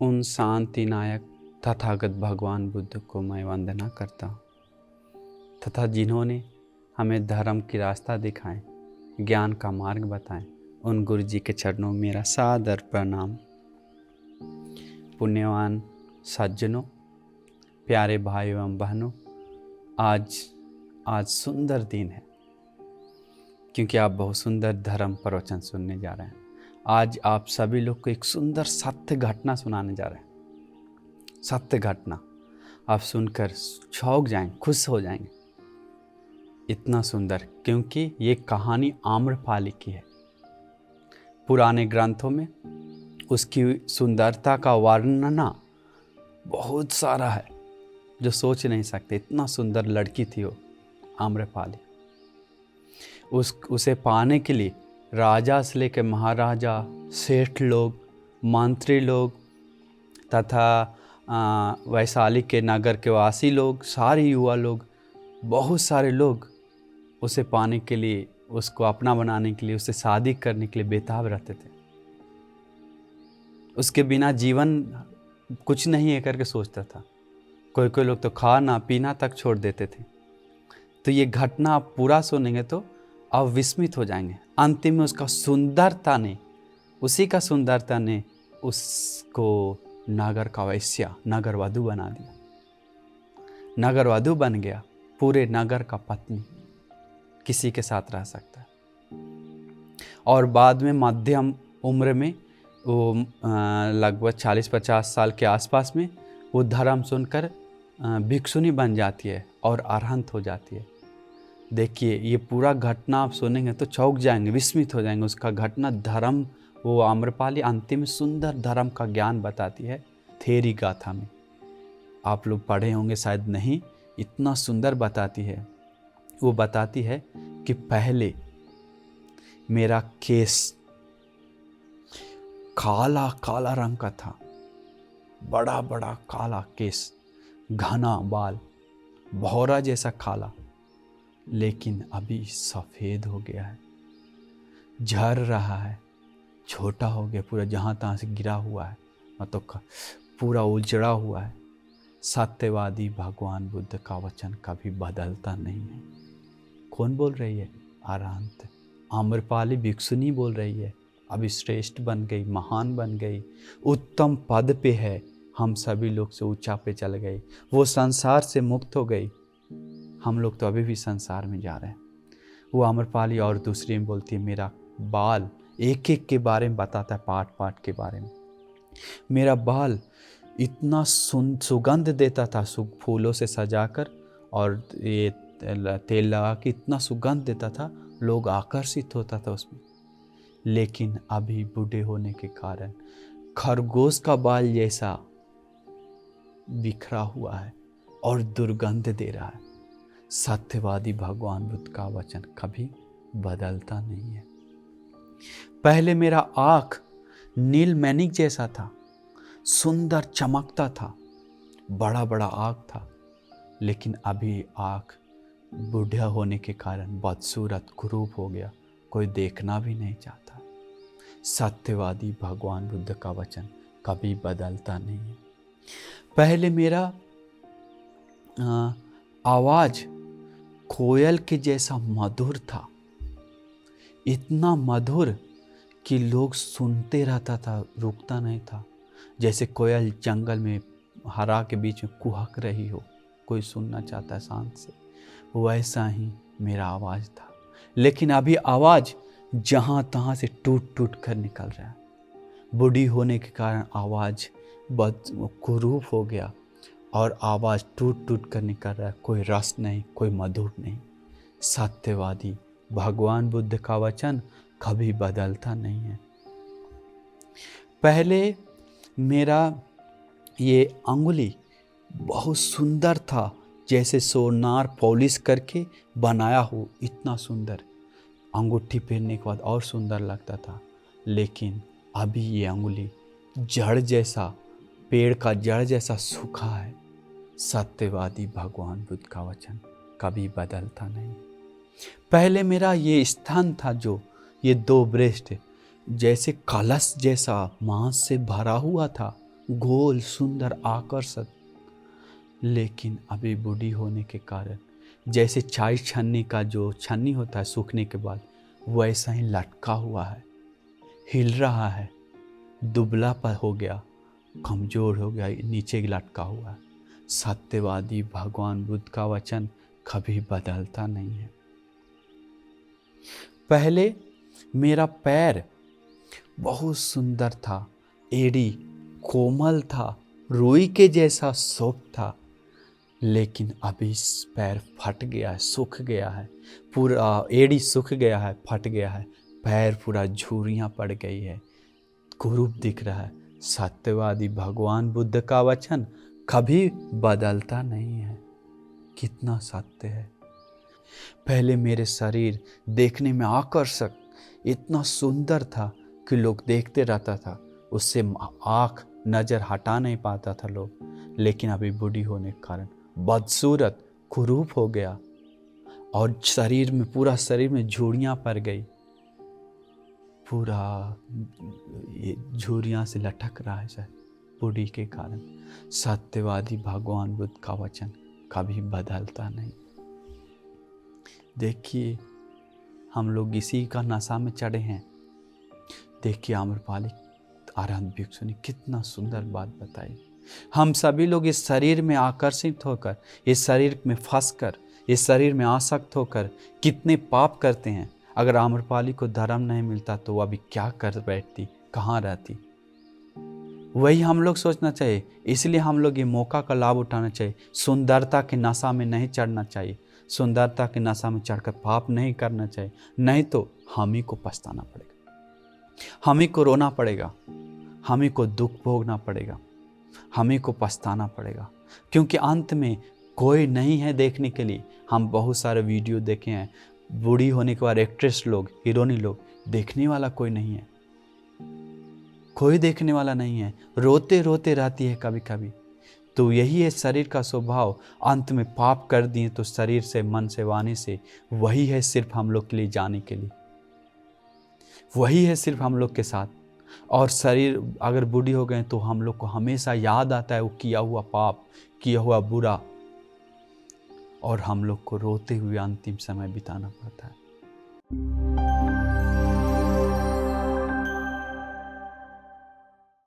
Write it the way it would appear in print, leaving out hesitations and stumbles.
उन शांति नायक तथागत भगवान बुद्ध को मैं वंदना करता हूँ तथा जिन्होंने हमें धर्म की रास्ता दिखाएं, ज्ञान का मार्ग बताएं, उन गुरु जी के चरणों में मेरा सादर प्रणाम। पुण्यवान सज्जनों, प्यारे भाइयों एवं बहनों, आज सुंदर दिन है क्योंकि आप बहुत सुंदर धर्म प्रवचन सुनने जा रहे हैं। आज आप सभी लोग को एक सुंदर सत्य घटना सुनाने जा रहे हैं। सत्य घटना आप सुनकर चौंक जाएंगे, खुश हो जाएंगे। इतना सुंदर क्योंकि ये कहानी आम्रपाली की है। पुराने ग्रंथों में उसकी सुंदरता का वर्णना बहुत सारा है जो सोच नहीं सकते। इतना सुंदर लड़की थी वो आम्रपाली। उसे पाने के लिए राजा से लेकर महाराजा, सेठ लोग, मंत्री लोग तथा वैशाली के नगर के वासी लोग, सारे युवा लोग, बहुत सारे लोग उसे पाने के लिए, उसको अपना बनाने के लिए, उससे शादी करने के लिए बेताब रहते थे। उसके बिना जीवन कुछ नहीं है करके सोचता था। कोई लोग तो खाना पीना तक छोड़ देते थे। तो ये घटना आप पूरा सुनेंगे तो आप विस्मित हो जाएंगे। अंतिम में उसी का सुंदरता ने उसको नगर का वैश्या, नगर वधू बना दिया। नगर वधू बन गया, पूरे नगर का पत्नी किसी के साथ रह सकता है। और बाद में मध्यम उम्र में वो लगभग 40-50 साल के आसपास में वो धर्म सुनकर भिक्षुनी बन जाती है और अरहंत हो जाती है। देखिए, ये पूरा घटना आप सुनेंगे तो चौंक जाएंगे, विस्मित हो जाएंगे। उसका घटना धर्म, वो आम्रपाली अंतिम सुंदर धर्म का ज्ञान बताती है। थेरी गाथा में आप लोग पढ़े होंगे, शायद नहीं, इतना सुंदर बताती है। वो बताती है कि पहले मेरा केस काला काला रंग का था, बड़ा बड़ा काला केस, घना बाल, भौरा जैसा काला, लेकिन अभी सफ़ेद हो गया है, झड़ रहा है, छोटा हो गया, पूरा जहाँ तहाँ से गिरा हुआ है, मतलब पूरा उजड़ा हुआ है। सत्यवादी भगवान बुद्ध का वचन कभी बदलता नहीं है। कौन बोल रही है? अरहंत आम्रपाली भिक्षुनी बोल रही है। अभी श्रेष्ठ बन गई, महान बन गई, उत्तम पद पे है, हम सभी लोग से ऊंचा पे चल गई, वो संसार से मुक्त हो गई। हम लोग तो अभी भी संसार में जा रहे हैं। वो आम्रपाली और दूसरी में बोलती है, मेरा बाल, एक एक के बारे में बताता है, पार्ट पार्ट के बारे में। मेरा बाल इतना सुगंध देता था, फूलों से सजाकर और ये तेल लगा के इतना सुगंध देता था, लोग आकर्षित होता था उसमें। लेकिन अभी बूढ़े होने के कारण खरगोश का बाल जैसा बिखरा हुआ है और दुर्गंध दे रहा है। सत्यवादी भगवान बुद्ध का वचन कभी बदलता नहीं है। पहले मेरा आँख नील मैनिक जैसा था, सुंदर चमकता था, बड़ा बड़ा आँख था, लेकिन अभी आँख बूढ़ा होने के कारण बदसूरत कुरूप हो गया, कोई देखना भी नहीं चाहता। सत्यवादी भगवान बुद्ध का वचन कभी बदलता नहीं है। पहले मेरा आवाज़ कोयल के जैसा मधुर था, इतना मधुर कि लोग सुनते रहता था, रुकता नहीं था। जैसे कोयल जंगल में हरा के बीच में कुहक रही हो, कोई सुनना चाहता है शांत से, वैसा ही मेरा आवाज़ था। लेकिन अभी आवाज़ जहाँ तहाँ से टूट टूट कर निकल रहा है। बूढ़ी होने के कारण आवाज़ कुरूप हो गया और आवाज़ टूट टूट कर निकल रहा है, कोई रस नहीं, कोई मधुर नहीं। सत्यवादी भगवान बुद्ध का वचन कभी बदलता नहीं है। पहले मेरा ये अंगुली बहुत सुंदर था, जैसे सोनार पॉलिश करके बनाया हो, इतना सुंदर। अंगूठी पहनने के बाद और सुंदर लगता था। लेकिन अभी ये अंगुली जड़ जैसा, पेड़ का जड़ जैसा सूखा है। सत्यवादी भगवान बुद्ध का वचन कभी बदलता नहीं। पहले मेरा ये स्थान था, जो ये 2 ब्रेस्ट जैसे कलश जैसा मांस से भरा हुआ था, गोल, सुंदर, आकर्षक। लेकिन अभी बूढ़ी होने के कारण जैसे चाय छन्नी का जो छन्नी होता है सूखने के बाद, वैसा ही लटका हुआ है, हिल रहा है, दुबला पर हो गया, कमजोर हो गया, नीचे लटका हुआ है। सत्यवादी भगवान बुद्ध का वचन कभी बदलता नहीं है। पहले मेरा पैर बहुत सुंदर था, एड़ी कोमल था, रुई के जैसा सॉफ्ट था, लेकिन अभी पैर फट गया है, सूख गया है, पूरा एड़ी सूख गया है, फट गया है, पैर पूरा झुर्रियाँ पड़ गई है, कुरूप दिख रहा है। सत्यवादी भगवान बुद्ध का वचन कभी बदलता नहीं है। कितना सत्य है। पहले मेरे शरीर देखने में आकर्षक, इतना सुंदर था कि लोग देखते रहता था, उससे आँख नज़र हटा नहीं पाता था लोग। लेकिन अभी बूढ़ी होने के कारण बदसूरत, कुरूप हो गया और शरीर में, पूरा शरीर में झुर्रियाँ पड़ गई, पूरा ये झुर्रियाँ से लटक रहा है शायद बूढ़ी के कारण। सत्यवादी भगवान बुद्ध का वचन कभी बदलता नहीं। देखिए हम लोग इसी का नशा में चढ़े हैं। देखिए आम्रपाली अरहंत भिक्षु ने कितना सुंदर बात बताई। हम सभी लोग इस शरीर में आकर्षित होकर, इस शरीर में फंसकर, इस शरीर में आसक्त होकर कितने पाप करते हैं। अगर आम्रपाली को धर्म नहीं मिलता तो वो अभी क्या कर बैठती, कहाँ रहती। वही हम लोग सोचना चाहिए। इसलिए हम लोग ये मौका का लाभ उठाना चाहिए। सुंदरता के नशा में नहीं चढ़ना चाहिए, सुंदरता के नशा में चढ़कर पाप नहीं करना चाहिए, नहीं तो हम ही को पछताना पड़ेगा, हम ही को रोना पड़ेगा, हम ही को दुख भोगना पड़ेगा, हम ही को पछताना पड़ेगा। क्योंकि अंत में कोई नहीं है देखने के लिए। हम बहुत सारे वीडियो देखे हैं, बूढ़ी होने के बाद एक्ट्रेस लोग, हीरोइनी लोग, देखने वाला कोई नहीं है, कोई देखने वाला नहीं है, रोते रोते रहती है कभी कभी। तो यही है शरीर का स्वभाव। अंत में पाप कर दिए तो शरीर से, मन से, वाणी से, वही है सिर्फ हम लोग के लिए जाने के लिए, वही है सिर्फ हम लोग के साथ। और शरीर अगर बूढ़ी हो गए तो हम लोग को हमेशा याद आता है वो किया हुआ पाप, किया हुआ बुरा, और हम लोग को रोते हुए अंतिम समय बिताना पड़ता है।